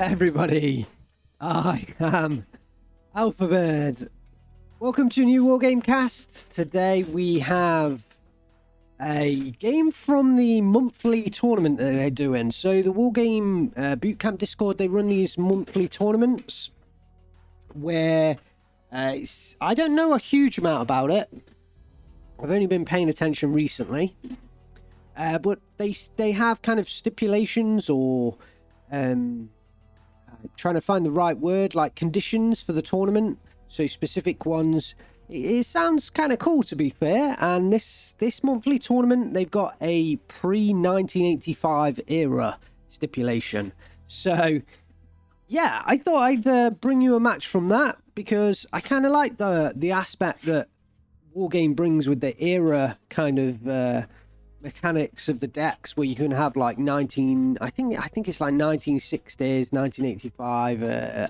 everybody, I am Alphabet. Welcome to a new Wargame cast. Today we have a game from the monthly tournament that they're doing. So the Wargame Bootcamp Discord, they run these monthly tournaments where I don't know a huge amount about it. I've only been paying attention recently. But they have kind of stipulations or trying to find the right word, like conditions for the tournament. So specific ones. It sounds kind of cool, to be fair. And this monthly tournament, they've got a pre-1985 era stipulation. So yeah, I thought I'd bring you a match from that because I kind of like the aspect that Wargame brings with the era kind of mechanics of the decks, where you can have like I think it's like 1960s, 1985,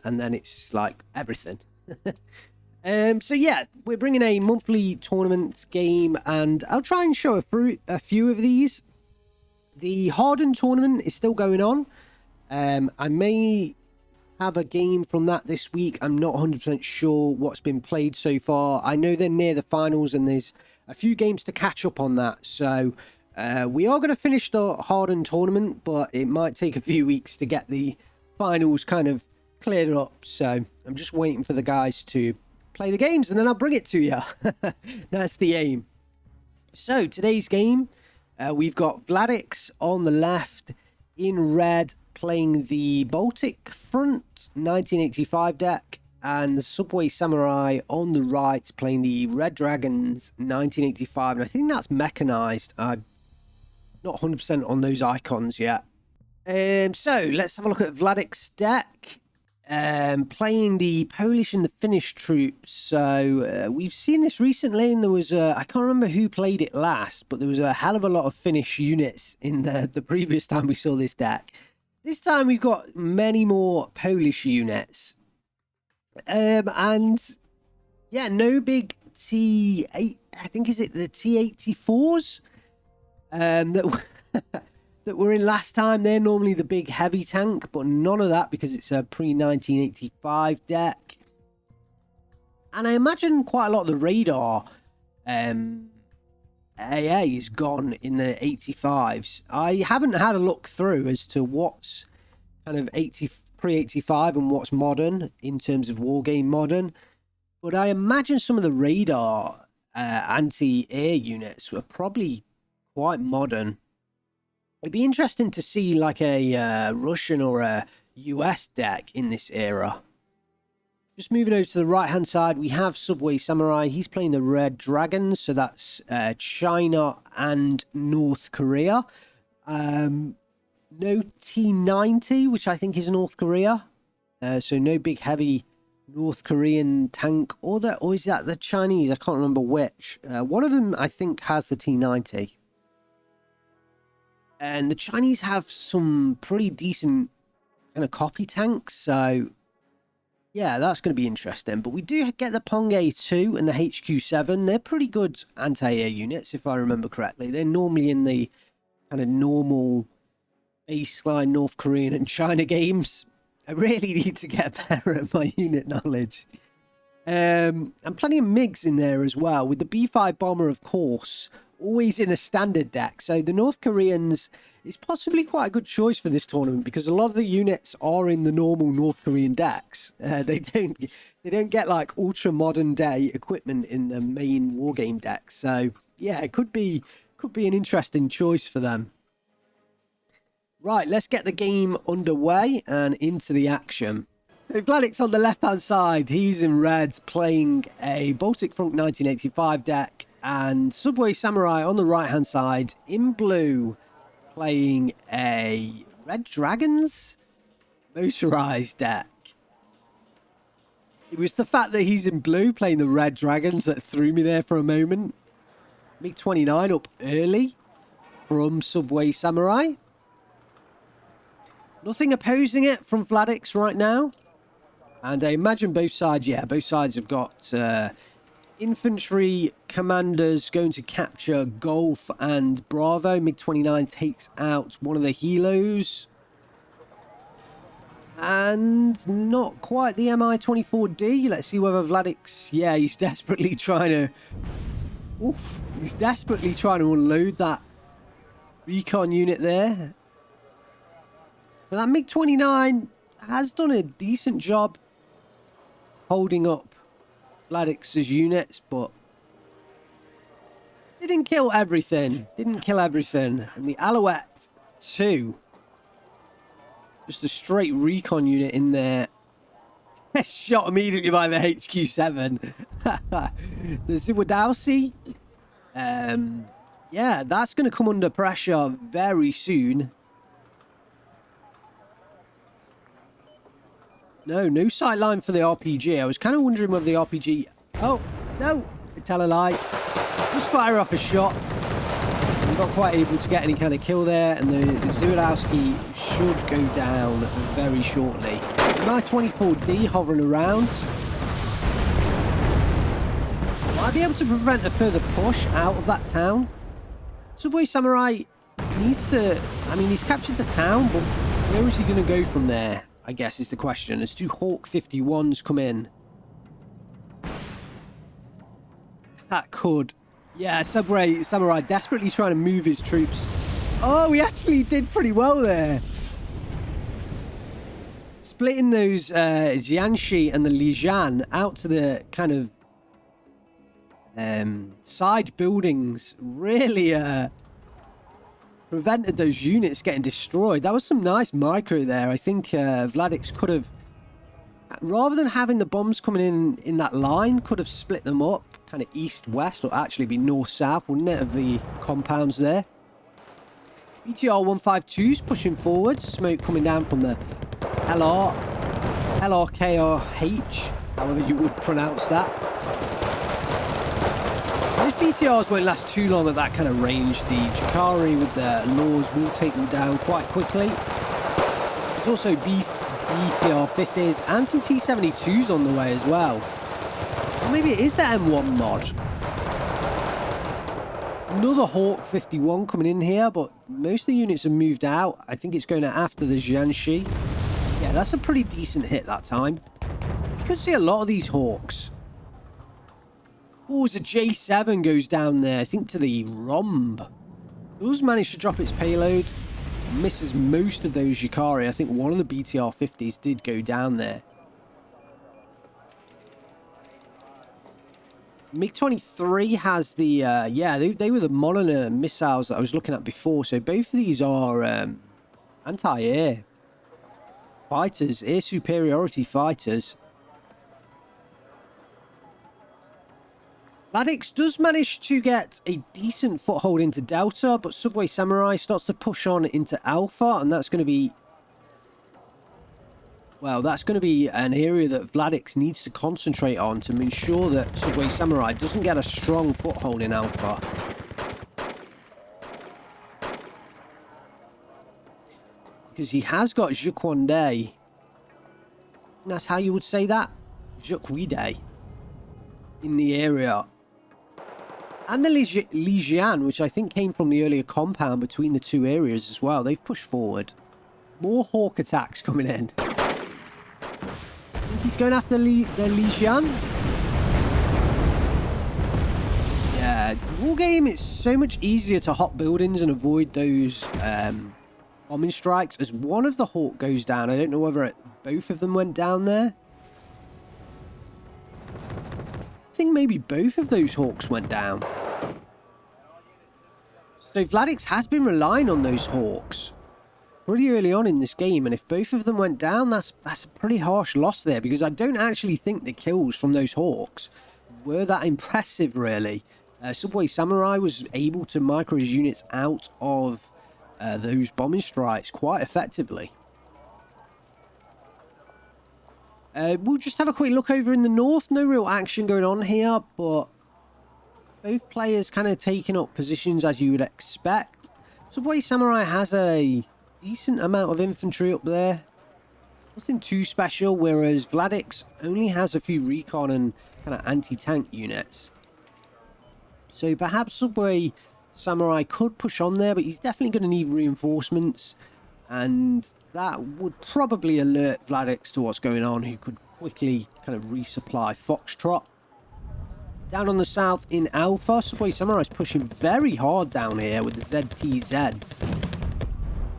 and then it's like everything. So yeah, we're bringing a monthly tournament game, and I'll try and show a few of these. The Hardened tournament is still going on. I may have a game from that this week. I'm not 100% sure what's been played so far. I know they're near the finals and there's a few games to catch up on that. So we are going to finish the Hardened tournament, but it might take a few weeks to get the finals kind of cleared up. So I'm just waiting for the guys to play the games and then I'll bring it to you. That's the aim. So today's game, we've got Vladix on the left in red, playing the Baltic Front 1985 deck, and the Subway Samurai on the right playing the Red Dragons 1985, and I think that's mechanized. I'm not 100% on those icons yet. So let's have a look at Vladix's deck. Playing the Polish and the Finnish troops. So we've seen this recently, and there was I can't remember who played it last, but there was a hell of a lot of Finnish units in the previous time we saw this deck. This time we've got many more Polish units. And yeah, no big T8, I think, is it the T84s that that were in last time. They're normally the big heavy tank, but none of that because it's a pre-1985 deck. And I imagine quite a lot of the radar AA is gone in the 85s. I haven't had a look through as to what's kind of pre-85 and what's modern in terms of Wargame modern, but I imagine some of the radar anti-air units were probably quite modern. It'd be interesting to see like a Russian or a US deck in this era. Just moving over to the right-hand side, we have Subway Samurai. He's playing the Red Dragons, so that's China and North Korea. No T90, which I think is North Korea. So no big heavy North Korean tank. Or is that the Chinese? I can't remember which. One of them, I think, has the T90. And the Chinese have some pretty decent kind of copy tanks, so yeah, that's going to be interesting. But we do get the Pong A2 and the HQ7. They're pretty good anti-air units, if I remember correctly. They're normally in the kind of normal baseline North Korean and China games. I really need to get better at my unit knowledge. And plenty of MiGs in there as well, with the B5 bomber, of course, always in a standard deck. So the North Koreans is possibly quite a good choice for this tournament because a lot of the units are in the normal North Korean decks. They don't get like ultra modern day equipment in the main Wargame decks. So yeah, it could be an interesting choice for them. Right, let's get the game underway and into the action. Vladix on the left-hand side, he's in red, playing a Baltic Front 1985 deck, and Subway Samurai on the right-hand side, in blue, playing a Red Dragons motorized deck. It was the fact that he's in blue, playing the Red Dragons, that threw me there for a moment. MiG-29 up early from Subway Samurai. Nothing opposing it from Vladix right now. And I imagine both sides, both sides have got infantry commanders going to capture Golf and Bravo. MiG-29 takes out one of the helos. And not quite the Mi-24D. Let's see whether Vladix... Yeah, he's desperately trying to... Oof. He's desperately trying to unload that recon unit there. But that MiG-29 has done a decent job holding up Vladix's units, but didn't kill everything. Didn't kill everything. And the Alouette 2... Just a straight recon unit in there. Shot immediately by the HQ-7. The Ziwadowski. Yeah, that's going to come under pressure very soon. No sight line for the RPG. I was kind of wondering whether the RPG... Oh, no. I tell a lie. Just fire up a shot. I'm not quite able to get any kind of kill there, and the Ziwadowski should go down very shortly. The Mi-24D hovering around. Might be able to prevent a further push out of that town. Subway Samurai needs to... I mean, he's captured the town, but where is he going to go from there, I guess, is the question. As two Hawk 51s come in. That could... Yeah, Subway Samurai desperately trying to move his troops. Oh, he actually did pretty well there. Splitting those Jianxi and the Lijian out to the kind of side buildings really prevented those units getting destroyed. That was some nice micro there. I think Vladix could have, rather than having the bombs coming in that line, could have split them up. Kind of east-west, or actually be north-south, wouldn't it, of the compounds there. BTR 152's pushing forward. Smoke coming down from the LRKRH, however you would pronounce that. Those BTRs won't last too long at that kind of range. The Jakari with the Laws will take them down quite quickly. There's also BTR 50s and some T72s on the way as well. Maybe it is the M1 mod. Another Hawk 51 coming in here, but most of the units have moved out. I think it's going after the Jianxi. Yeah, that's a pretty decent hit that time. You could see a lot of these Hawks. Oh, as a J7 goes down there, I think to the Rhomb. Does manage to drop its payload. Misses most of those Jakari. I think one of the BTR 50s did go down there. MiG-23 has the, yeah, they were the Monitor missiles that I was looking at before. So both of these are anti-air fighters, air superiority fighters. Vladix does manage to get a decent foothold into Delta, but Subway Samurai starts to push on into Alpha, and that's going to be... Well, that's going to be an area that Vladix needs to concentrate on to ensure that Subway Samurai doesn't get a strong foothold in Alpha. Because he has got Jequande. That's how you would say that? Jequide. In the area. And the Lijian, which I think came from the earlier compound between the two areas as well. They've pushed forward. More Hawk attacks coming in. He's going after the Lijian. Yeah, Wargame, it's so much easier to hop buildings and avoid those bombing strikes as one of the Hawk goes down. I don't know whether both of them went down there. I think maybe both of those Hawks went down. So Vladix has been relying on those Hawks pretty early on in this game, and if both of them went down, that's a pretty harsh loss there, because I don't actually think the kills from those Hawks were that impressive, really. Subway Samurai was able to micro his units out of those bombing strikes quite effectively. We'll just have a quick look over in the north. No real action going on here, but both players kind of taking up positions as you would expect. Subway Samurai has a decent amount of infantry up there. Nothing too special, whereas Vladix only has a few recon and kind of anti-tank units. So perhaps Subway Samurai could push on there, but he's definitely going to need reinforcements. And that would probably alert Vladix to what's going on, who could quickly kind of resupply Foxtrot. Down on the south in Alpha, Subway Samurai's pushing very hard down here with the ZTZs.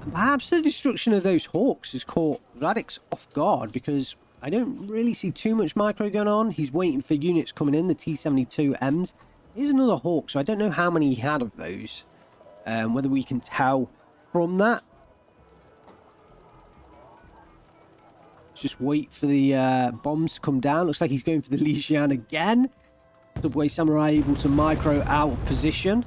And perhaps the destruction of those Hawks has caught Vladix off guard, because I don't really see too much micro going on. He's waiting for units coming in, the T-72Ms. Here's another Hawk, so I don't know how many he had of those. Whether we can tell from that. Just wait for the bombs to come down. Looks like he's going for the Lijian again. Subway Samurai able to micro out of position.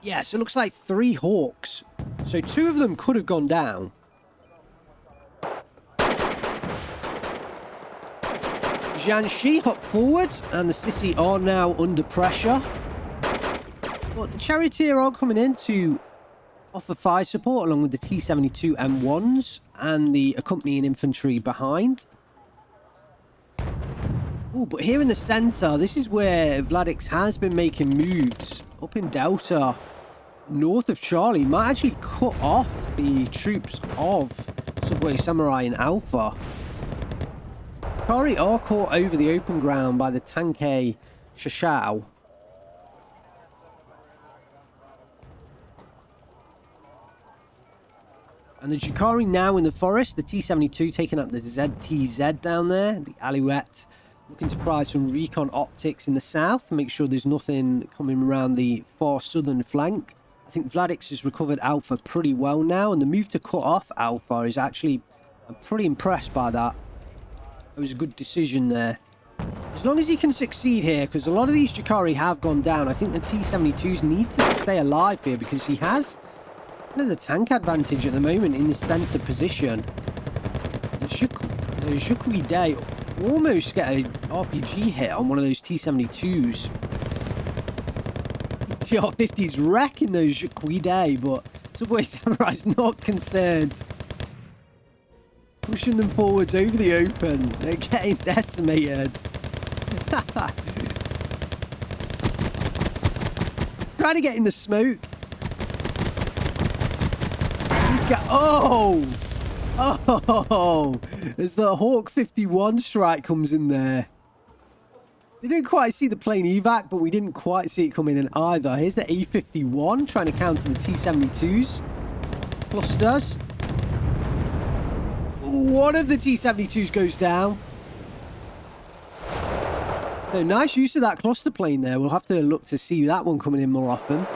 Yeah, so it looks like 3 Hawks. So 2 of them could have gone down. Jiangxi hop forward, and the city are now under pressure. But the Charioteer are coming in to offer fire support along with the T-72 M1s and the accompanying infantry behind. Oh, but here in the centre, this is where Vladix has been making moves. Up in Delta, north of Charlie, might actually cut off the troops of Subway Samurai in Alpha. Kari are caught over the open ground by the Tankei Shashao. And the Jukari now in the forest, the T-72 taking up the ZTZ down there, the Alouette looking to provide some recon optics in the south, make sure there's nothing coming around the far southern flank. I think Vladix has recovered Alpha pretty well now, and the move to cut off Alpha is actually, I'm pretty impressed by that. It was a good decision there. As long as he can succeed here, because a lot of these Jukari have gone down, I think the T-72s need to stay alive here, because he has kind of the tank advantage at the moment in the centre position. The Zhukui Day almost get an RPG hit on one of those T-72s. TR-50's wrecking those Zhukui Day, but Subway Samurai's not concerned. Pushing them forwards over the open. They're getting decimated. Trying to get in the smoke. He's got... Oh! Oh! As the Hawk 51 strike comes in there. They didn't quite see the plane evac, but we didn't quite see it coming in either. Here's the A-51 trying to counter the T-72s. Clusters. One of the T-72s goes down. So nice use of that cluster plane there. We'll have to look to see that one coming in more often.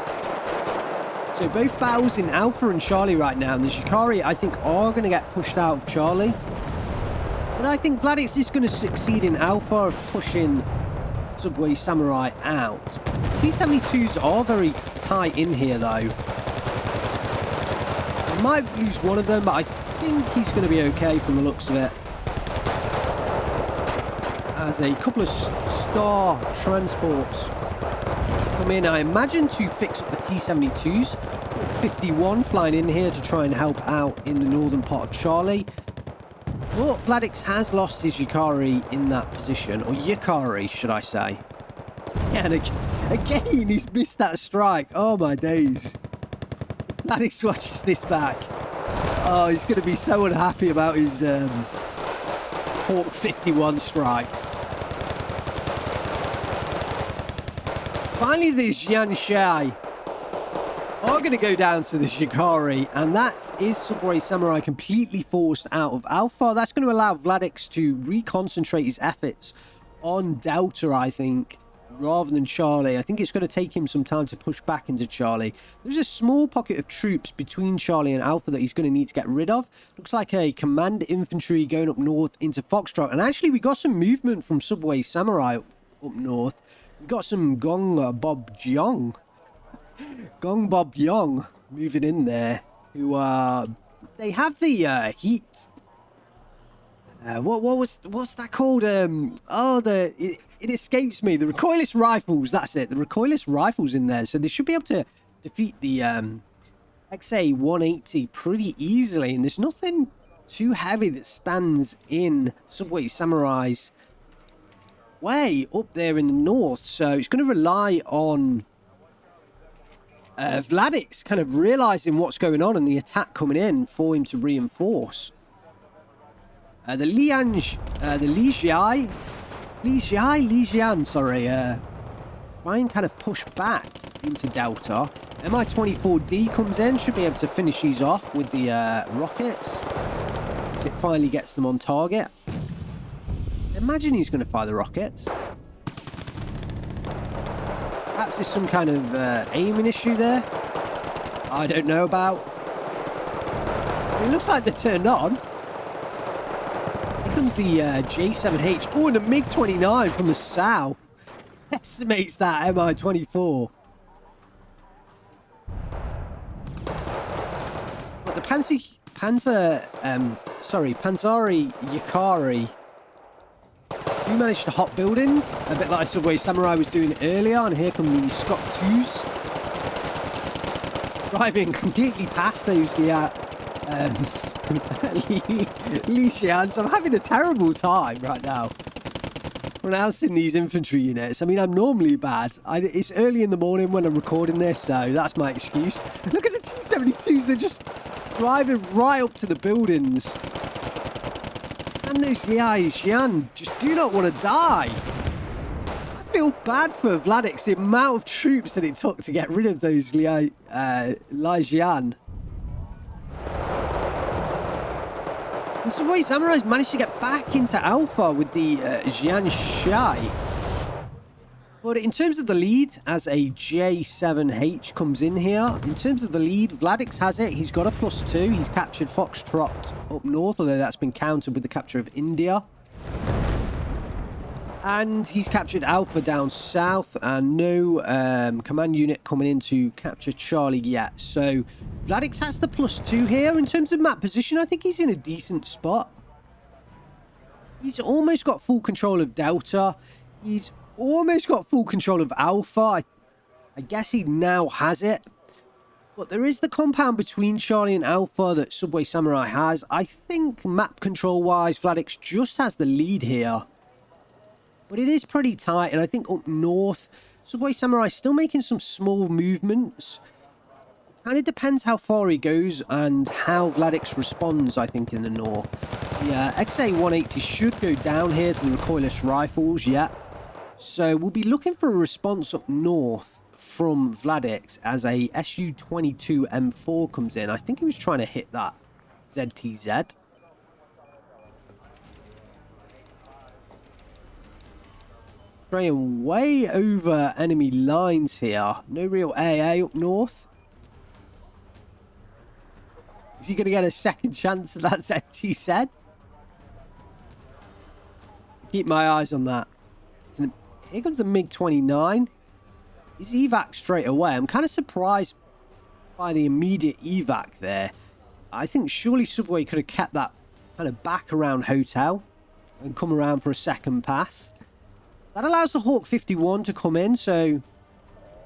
So both battles in Alpha and Charlie right now. And the Jukari, I think, are going to get pushed out of Charlie. But I think Vladix is going to succeed in Alpha of pushing Subway Samurai out. T-72s are very tight in here, though. I might lose one of them, but I think he's going to be okay from the looks of it. As a couple of star transports come in, I imagine, to fix up the T-72s. 51 flying in here to try and help out in the northern part of Charlie. But Vladix has lost his Yukari in that position, or Yukari, should I say. Yeah, and again, he's missed that strike. Oh, my days. Vladix watches this back. Oh, he's going to be so unhappy about his Hawk 51 strikes. Finally, this Jiangxi are going to go down to the Jukari, and that is Subway Samurai completely forced out of Alpha. That's going to allow Vladix to reconcentrate his efforts on Delta, I think, rather than Charlie. I think it's going to take him some time to push back into Charlie. There's a small pocket of troops between Charlie and Alpha that he's going to need to get rid of. Looks like a command infantry going up north into Foxtrot. And actually, we got some movement from Subway Samurai up north. We got some Gong Bob Jiang moving in there. Who they have the heat. What's that called? It escapes me. The recoilless rifles. That's it. The recoilless rifles in there, so they should be able to defeat the XA-180 pretty easily. And there's nothing too heavy that stands in Subway Samurai's way up there in the north. So it's going to rely on Vladix kind of realizing what's going on and the attack coming in for him to reinforce. The Lijian, sorry, try and kind of push back into Delta. Mi-24D comes in, should be able to finish these off with the rockets. As it finally gets them on target. Imagine he's going to fire the rockets. Perhaps there's some kind of aiming issue there. I don't know about. It looks like they're turned on. Here comes the J7H. Oh, and a MiG-29 from the south. Estimates that Mi-24. But the Panzeri Yakari do manage to hot buildings, a bit like Subway Samurai was doing earlier, and here come the Scott 2s. Driving completely past those Lijians. I'm having a terrible time right now pronouncing these infantry units. I mean, I'm normally bad. It's early in the morning when I'm recording this, so that's my excuse. Look at the T-72s, they're just driving right up to the buildings. And those Lijian just do not want to die. I feel bad for Vladix, the amount of troops that it took to get rid of those Lijian. And so Subway Samurai's managed to get back into Alpha with the Jian Shai. But in terms of the lead, as a J7H comes in here, in terms of the lead, Vladix has it. He's got a +2. He's captured Foxtrot up north, although that's been countered with the capture of India. And he's captured Alpha down south, and no command unit coming in to capture Charlie yet. So Vladix has the +2 here. In terms of map position, I think he's in a decent spot. He's almost got full control of Delta. He's almost got full control of Alpha. I guess he now has it. But there is the compound between Charlie and Alpha that Subway Samurai has. I think map control-wise, Vladix just has the lead here. But it is pretty tight, and I think up north, Subway Samurai is still making some small movements. And it depends how far he goes and how Vladix responds, I think, in the north. The XA-180 should go down here to the recoilless rifles, yeah. So we'll be looking for a response up north from Vladix as a Su-22 M4 comes in. I think he was trying to hit that ZTZ. Straying way over enemy lines here. No real AA up north. Is he going to get a second chance at that ZTZ? Keep my eyes on that. Here comes the MiG-29. He's evac straight away. I'm kind of surprised by the immediate evac there. I think surely Subway could have kept that kind of back around hotel and come around for a second pass. That allows the Hawk 51 to come in, so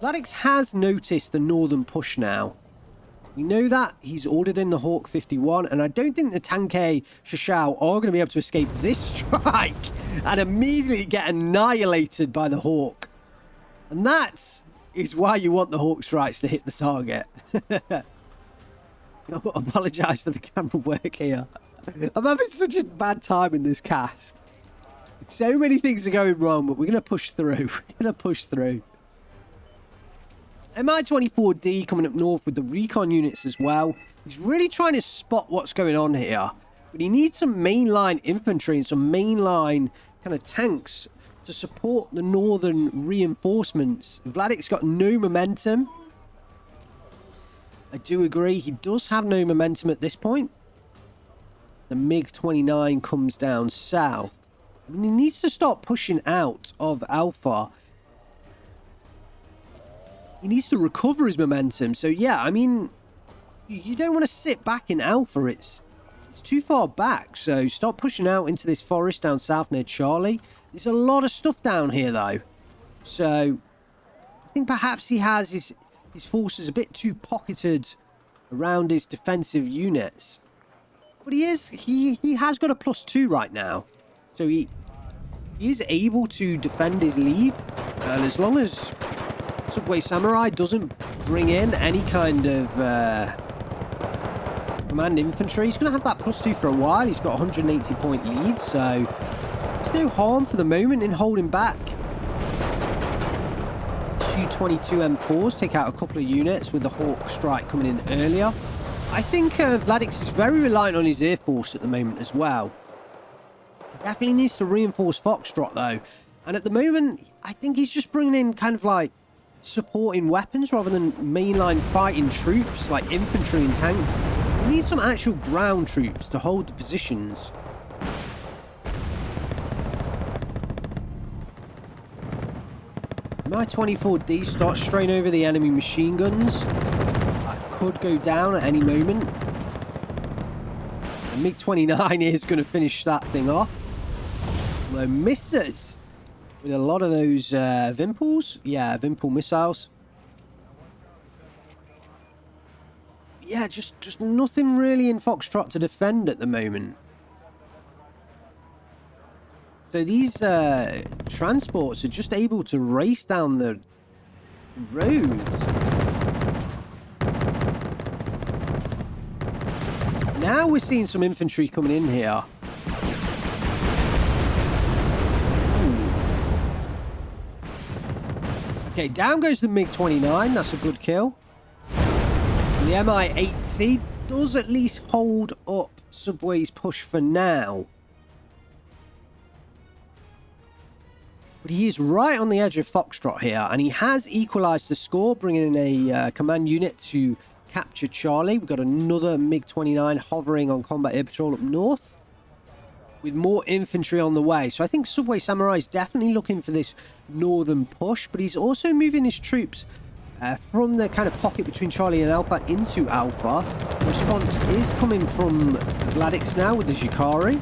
Vladix has noticed the northern push now. We know that. He's ordered in the Hawk 51, and I don't think the Tanke Shishao are going to be able to escape this strike and immediately get annihilated by the Hawk. And that is why you want the Hawk strikes to hit the target. I apologise for the camera work here. I'm having such a bad time in this cast. So many things are going wrong, but we're going to push through. We're going to push through. Mi-24D coming up north with the recon units as well. He's really trying to spot what's going on here. But he needs some mainline infantry and some mainline kind of tanks to support the northern reinforcements. Vladix got no momentum. I do agree. He does have no momentum at this point. The MiG-29 comes down south. I mean, he needs to start pushing out of Alpha. He needs to recover his momentum. So, yeah, I mean, you don't want to sit back in Alpha. It's too far back. So, start pushing out into this forest down south near Charlie. There's a lot of stuff down here, though. So, I think perhaps he has his forces a bit too pocketed around his defensive units. But he has got a +2 right now. So, he is able to defend his lead. And as long as Subway Samurai doesn't bring in any kind of command infantry. He's going to have that +2 for a while. He's got 180 point lead, so there's no harm for the moment in holding back. Su-22 M4s take out a couple of units with the Hawk strike coming in earlier. I think Vladix is very reliant on his air force at the moment as well. He definitely needs to reinforce Foxtrot though. And at the moment, I think he's just bringing in kind of like supporting weapons rather than mainline fighting troops like infantry and tanks. He needs some actual ground troops to hold the positions. My 24D starts straying over the enemy machine guns. That could go down at any moment. The MiG-29 is going to finish that thing off. Although misses with a lot of those Vimpels. Yeah, Vimpel missiles. Yeah, just nothing really in Foxtrot to defend at the moment. So these transports are just able to race down the roads. Now we're seeing some infantry coming in here. Ooh. Okay, down goes the MiG-29. That's a good kill. And the Mi-8T does at least hold up Subway's push for now. But he is right on the edge of Foxtrot here, and he has equalised the score, bringing in a command unit to capture Charlie. We've got another MiG-29 hovering on combat air patrol up north, with more infantry on the way. So I think Subway Samurai is definitely looking for this northern push, but he's also moving his troops from the kind of pocket between Charlie and Alpha into Alpha. The response is coming from Vladix now with the Jikari.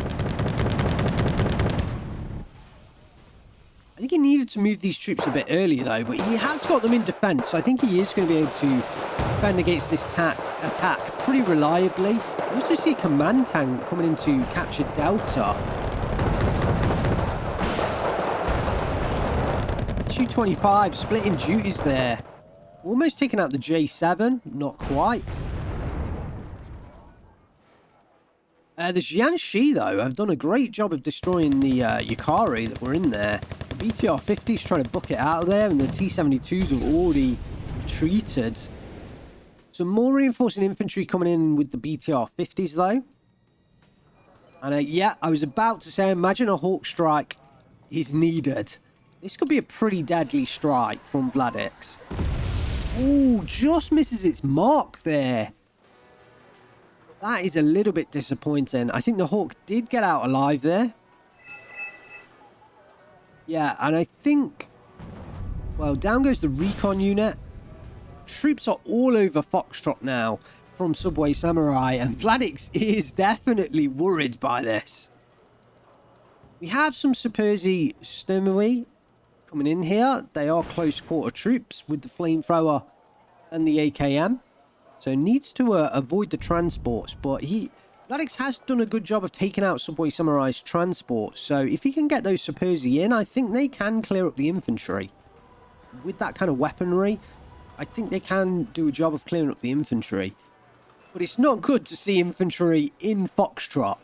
I think he needed to move these troops a bit earlier though, but he has got them in defense. So I think he is going to be able to defend against this attack pretty reliably. You also see a command tank coming in to capture Delta. Su-25 splitting duties there. Almost taking out the J7, not quite. The Jiangxi, though, have done a great job of destroying the Yukari that were in there. The BTR-50's trying to book it out of there, and the T-72s have already retreated. Some more reinforcing infantry coming in with the BTR-50s, though. And yeah, I was about to say, imagine a Hawk strike is needed. This could be a pretty deadly strike from Vladix. Ooh, just misses its mark there. That is a little bit disappointing. I think the Hawk did get out alive there. Yeah, and I think... well, down goes the recon unit. Troops are all over Foxtrot now from Subway Samurai, and Vladix is definitely worried by this. We have some Superzi Sturmovy coming in here. They are close quarter troops with the flamethrower and the AKM. So needs to avoid the transports, but Vladix has done a good job of taking out Subway Samurai's transports. So if he can get those Superzi in, I think they can clear up the infantry. With that kind of weaponry, I think they can do a job of clearing up the infantry. But it's not good to see infantry in Foxtrot.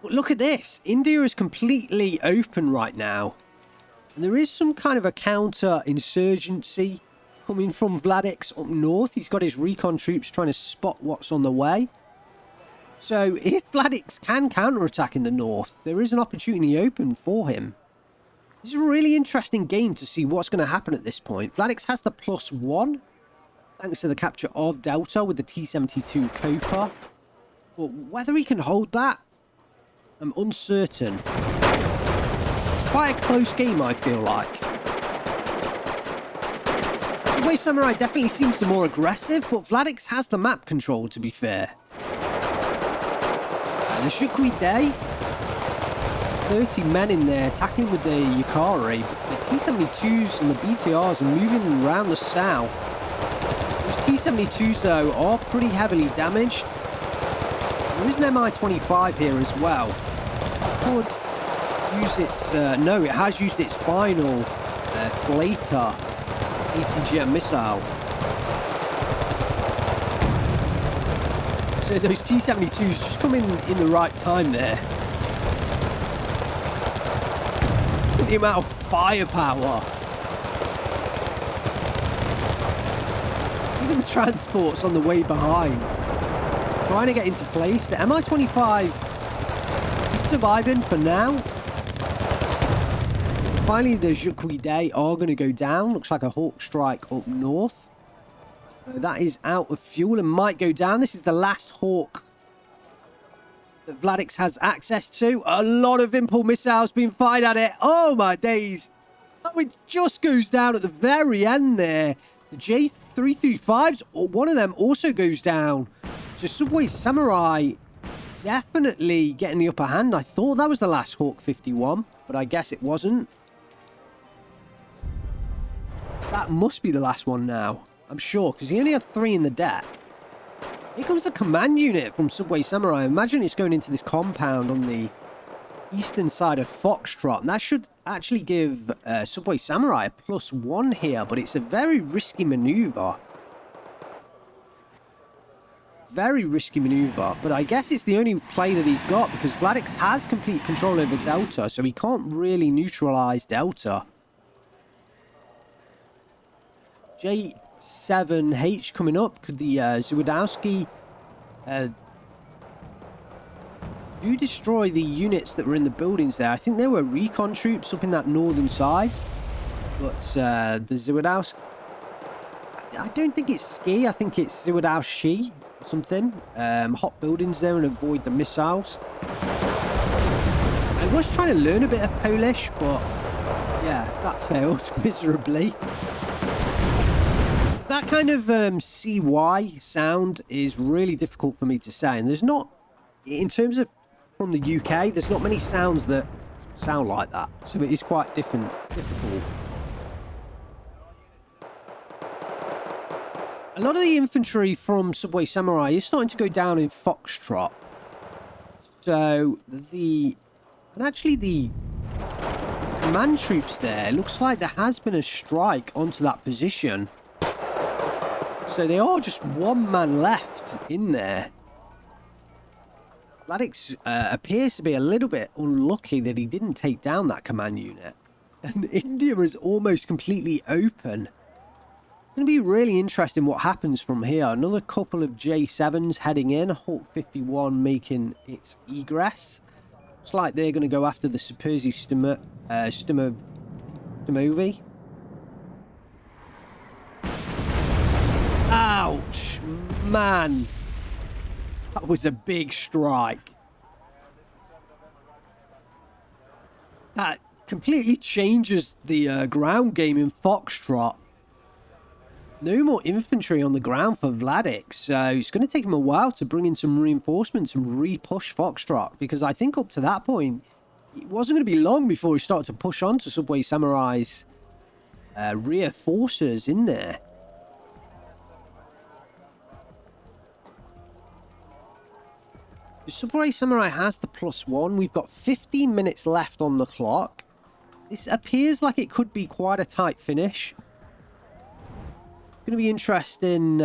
But look at this. India is completely open right now. And there is some kind of a counter-insurgency coming from Vladix up north. He's got his recon troops trying to spot what's on the way. So if Vladix can counterattack in the north, there is an opportunity open for him. This is a really interesting game to see what's going to happen at this point. Vladix has the +1, thanks to the capture of Delta with the T-72 Copa. But whether he can hold that, I'm uncertain. It's quite a close game, I feel like. Subway Samurai definitely seems the more aggressive, but Vladix has the map control, to be fair. And the Shukwi Day, 30 men in there attacking with the Yukari. The T-72s and the BTRs are moving around the south. Those T-72s, though, are pretty heavily damaged. There is an Mi-25 here as well. It could use its... no, it has used its final Flater ATGM missile. So those T-72s just come in the right time there. The amount of firepower. Even the transports on the way behind. Trying to get into place. The Mi-25 is surviving for now. Finally, the Juquidé are going to go down. Looks like a Hawk strike up north. That is out of fuel and might go down. This is the last Hawk that Vladix has access to. A lot of impulse missiles being fired at it. Oh my days. Oh, it just goes down at the very end there. The J335s, one of them also goes down. So Subway Samurai definitely getting the upper hand. I thought that was the last Hawk 51, but I guess it wasn't. That must be the last one now. I'm sure, because he only had 3 in the deck. Here comes a command unit from Subway Samurai. Imagine it's going into this compound on the eastern side of Foxtrot. And that should actually give Subway Samurai a +1 here, but it's a very risky maneuver. Very risky maneuver, but I guess it's the only play that he's got because Vladix has complete control over Delta, so he can't really neutralize Delta. J7H coming up. Could the Zawodowski do destroy the units that were in the buildings there? I think there were recon troops up in that northern side, but the Zawodowski, I don't think it's Ski. I think it's Zawodowski or something. Hot buildings there and avoid the missiles. I was trying to learn a bit of Polish, but yeah, that failed miserably. That kind of CY sound is really difficult for me to say, and there's not, in terms of from the UK, there's not many sounds that sound like that, so it is quite difficult. A lot of the infantry from Subway Samurai is starting to go down in Foxtrot, so the command troops there, looks like there has been a strike onto that position. So they are just one man left in there. Vladix appears to be a little bit unlucky that he didn't take down that command unit. And India is almost completely open. It's going to be really interesting what happens from here. Another couple of J7s heading in. Hawk 51 making its egress. Looks like they're going to go after the Spurzy Stimovi. Ouch, man. That was a big strike. That completely changes the ground game in Foxtrot. No more infantry on the ground for Vladix, so it's going to take him a while to bring in some reinforcements and re-push Foxtrot, because I think up to that point, it wasn't going to be long before he started to push on to Subway Samurai's rear forces in there. Subway Samurai has the +1. We've got 15 minutes left on the clock. This appears like it could be quite a tight finish. It's going to be interesting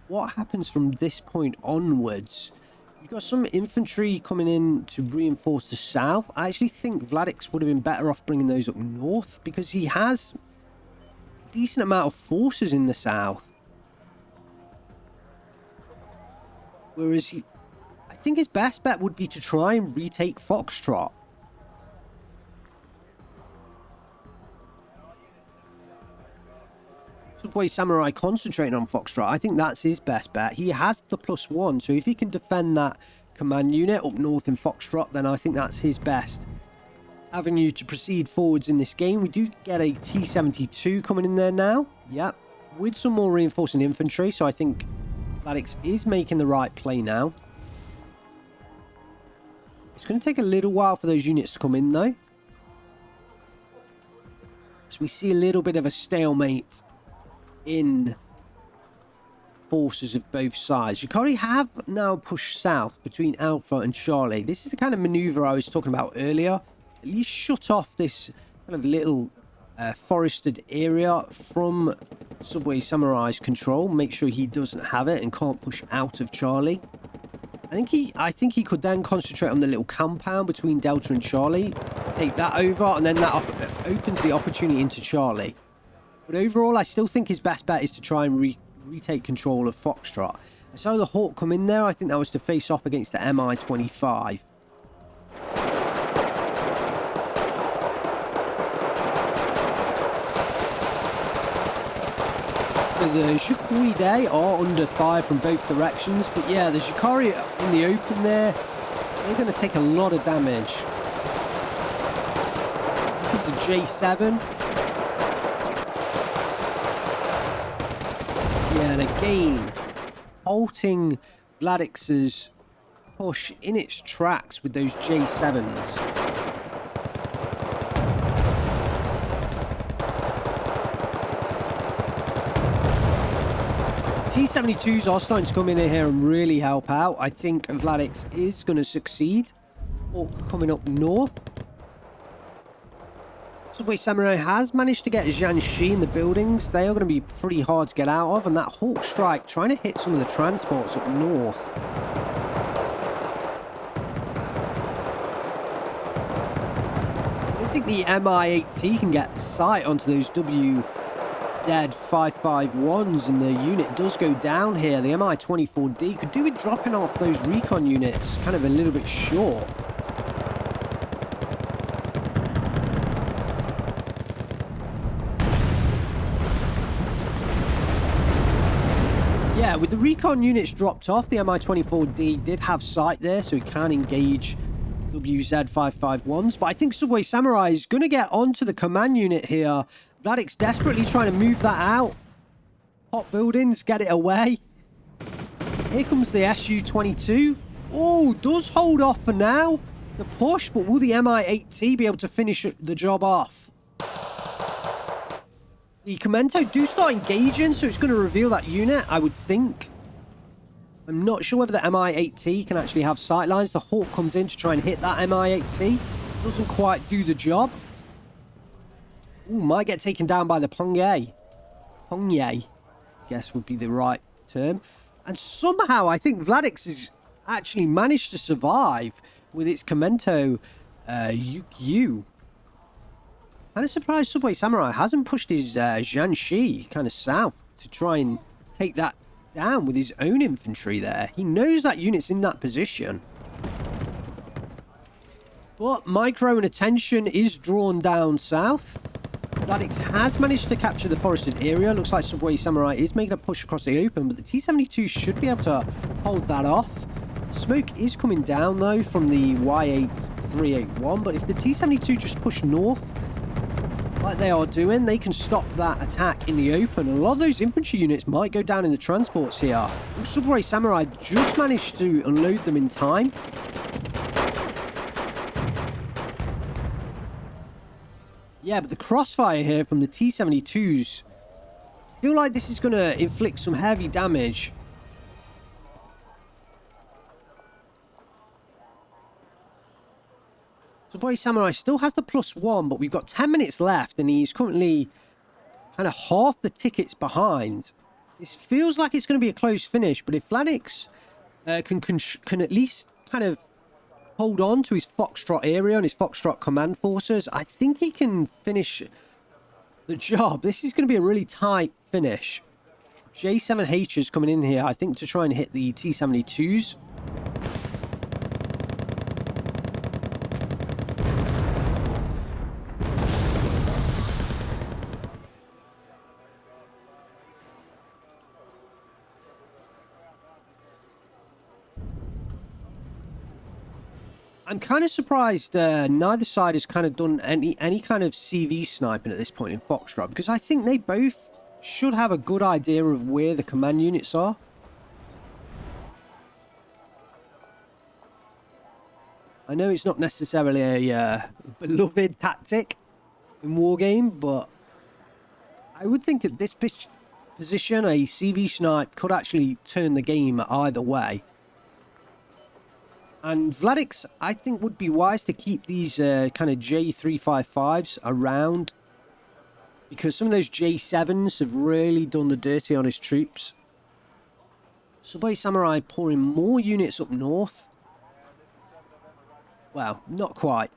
what happens from this point onwards. You've got some infantry coming in to reinforce the south. I actually think Vladix would have been better off bringing those up north, because he has a decent amount of forces in the south. Whereas I think his best bet would be to try and retake Foxtrot. Subway Samurai concentrating on Foxtrot. I think that's his best bet. He has the +1, so if he can defend that command unit up north in Foxtrot, then I think that's his best avenue to proceed forwards in this game. We do get a T-72 coming in there now. Yep. With some more reinforcing infantry, so I think Vladix is making the right play now. It's going to take a little while for those units to come in, though. So we see a little bit of a stalemate in forces of both sides. Yukari have now pushed south between Alpha and Charlie. This is the kind of maneuver I was talking about earlier. At least shut off this kind of little forested area from Subway Samurai's control. Make sure he doesn't have it and can't push out of Charlie. I think he could then concentrate on the little compound between Delta and Charlie. Take that over, and then that opens the opportunity into Charlie. But overall, I still think his best bet is to try and retake control of Foxtrot. I saw the Hawk come in there. I think that was to face off against the Mi-25. The Jukuide are under fire from both directions, but yeah, the Jukari in the open there, they're going to take a lot of damage. Comes a J7. Yeah, and again, halting Vladix's push in its tracks with those J7s. T-72s are starting to come in here and really help out. I think Vladix is going to succeed. Hawk coming up north. Subway Samurai has managed to get Jiangxi in the buildings. They are going to be pretty hard to get out of. And that Hawk strike trying to hit some of the transports up north. I don't think the Mi-8T can get sight onto those WZ-551s, and the unit does go down here. The Mi-24D could do with dropping off those recon units kind of a little bit short. Yeah, with the recon units dropped off, the Mi-24D did have sight there, so he can engage WZ-551s. But I think Subway Samurai is going to get onto the command unit here. Vladix desperately trying to move that out. Hot buildings, get it away. Here comes the Su-22. Oh, does hold off for now. The push, but will the Mi-8T be able to finish the job off? The Commando do start engaging, so it's going to reveal that unit, I would think. I'm not sure whether the Mi-8T can actually have sightlines. The Hawk comes in to try and hit that Mi-8T. Doesn't quite do the job. Ooh, might get taken down by the Pongye. Pongye, I guess would be the right term. And somehow, I think Vladix has actually managed to survive with its Commando Yu. Kind of surprised Subway Samurai hasn't pushed his Jiangxi kind of south to try and take that down with his own infantry there. He knows that unit's in that position. But micro and attention is drawn down south. Vladix has managed to capture the forested area. Looks like Subway Samurai is making a push across the open, but the T-72 should be able to hold that off. Smoke is coming down, though, from the Y8381, but if the T-72 just push north, like they are doing, they can stop that attack in the open. A lot of those infantry units might go down in the transports here. Subway Samurai just managed to unload them in time. Yeah, but the crossfire here from the T-72s, I feel like this is going to inflict some heavy damage. Subway Samurai still has the +1, but we've got 10 minutes left, and he's currently kind of half the tickets behind. This feels like it's going to be a close finish, but if Vladix can at least kind of hold on to his Foxtrot area and his Foxtrot command forces, I think he can finish the job. This is going to be a really tight finish. J7H is coming in here, I think, to try and hit the T-72s. I'm kind of surprised neither side has kind of done any kind of CV sniping at this point in Foxtrot, because I think they both should have a good idea of where the command units are. I know it's not necessarily a beloved tactic in Wargame, but I would think at this position a CV snipe could actually turn the game either way. And Vladix, I think, would be wise to keep these kind of J355s around because some of those J7s have really done the dirty on his troops. Subway Samurai pouring more units up north. Well, not quite.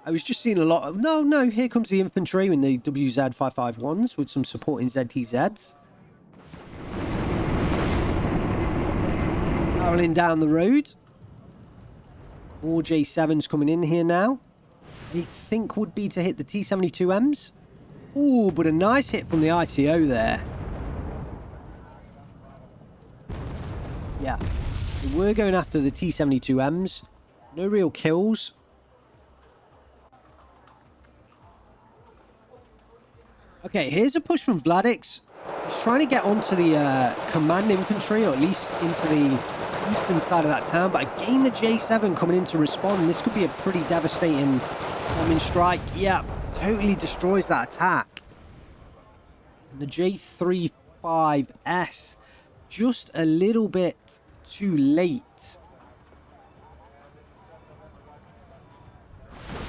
I was just seeing a lot of... No, here comes the infantry in the WZ551s with some supporting ZTZs. Barreling down the road. More J7s coming in here now. I think would be to hit the T-72Ms. Ooh, but a nice hit from the ITO there. Yeah. We're going after the T-72Ms. No real kills. Okay, here's a push from Vladix. He's trying to get onto the command infantry, or at least into the eastern side of that town. But again, the J7 coming in to respond. This could be a pretty devastating bombing strike. Yeah, totally destroys that attack. And the J35S, just a little bit too late.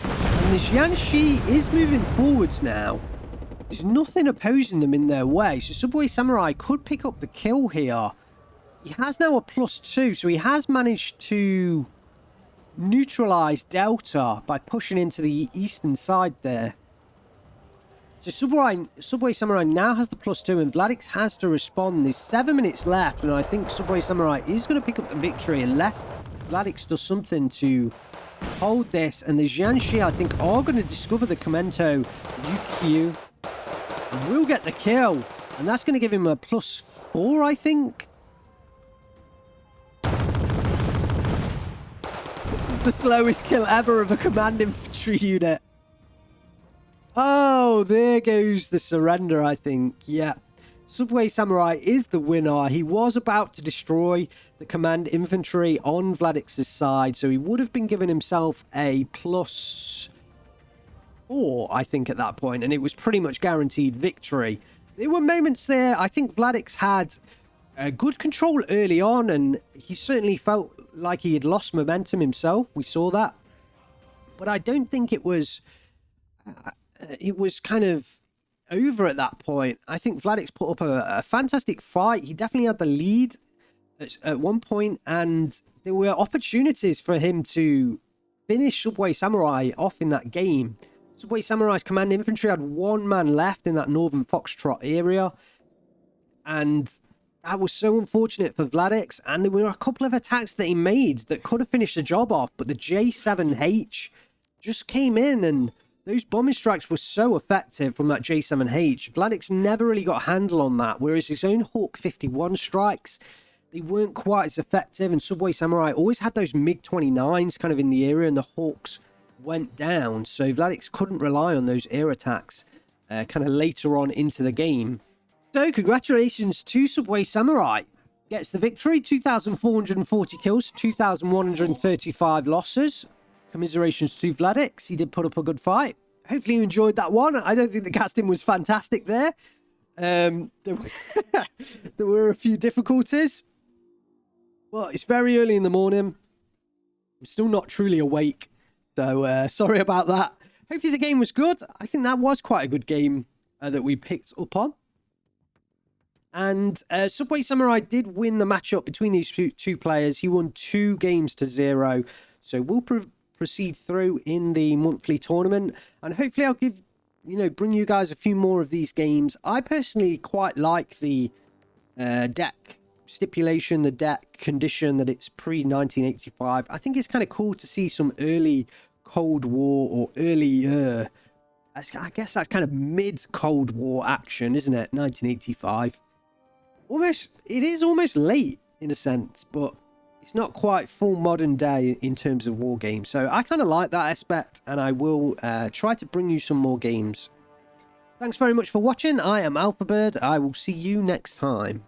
And the Jiangxi is moving forwards now. There's nothing opposing them in their way. So Subway Samurai could pick up the kill here. He has now a +2. So he has managed to neutralize Delta by pushing into the eastern side there. So Subway Samurai now has the +2 and Vladix has to respond. There's 7 minutes left and I think Subway Samurai is going to pick up the victory unless Vladix does something to hold this. And the Jiangxi, I think, are going to discover the Commento UQ. And will get the kill. And that's going to give him a +4, I think. This is the slowest kill ever of a command infantry unit. Oh, there goes the surrender, I think. Yeah. Subway Samurai is the winner. He was about to destroy the command infantry on Vladix's side. So he would have been giving himself a +4, I think, at that point, and it was pretty much guaranteed victory. There were moments there. I think Vladix had good control early on, and he certainly felt like he had lost momentum himself. We saw that. But I don't think it was kind of over at that point. I think Vladix put up a fantastic fight. He definitely had the lead at one point, and there were opportunities for him to finish Subway Samurai off in that game. Subway Samurai's command infantry had 1 man left in that northern Foxtrot area. And that was so unfortunate for Vladix. And there were a couple of attacks that he made that could have finished the job off. But the J7H just came in, and those bombing strikes were so effective from that J7H. Vladix never really got a handle on that. Whereas his own Hawk 51 strikes, they weren't quite as effective. And Subway Samurai always had those MiG-29s kind of in the area, and the Hawks went down, so Vladix couldn't rely on those air attacks kind of later on into the game. So congratulations to Subway Samurai. Gets the victory, 2,440 kills, 2,135 losses. Commiserations to Vladix. He did put up a good fight. Hopefully you enjoyed that one. I don't think the casting was fantastic there. There were a few difficulties. Well, it's very early in the morning. I'm still not truly awake. So, sorry about that. Hopefully the game was good. I think that was quite a good game that we picked up on. And Subway Samurai did win the matchup between these two players. He won 2-0. So we'll proceed through in the monthly tournament. And hopefully I'll bring you guys a few more of these games. I personally quite like the deck stipulation, the deck condition that it's pre-1985. I think it's kind of cool to see some early Cold War or earlier, I guess that's kind of mid-Cold War action, isn't it? 1985. It is almost late in a sense, but it's not quite full modern day in terms of war games. So I kind of like that aspect, and I will try to bring you some more games. Thanks very much for watching. I am Alphabird. I will see you next time.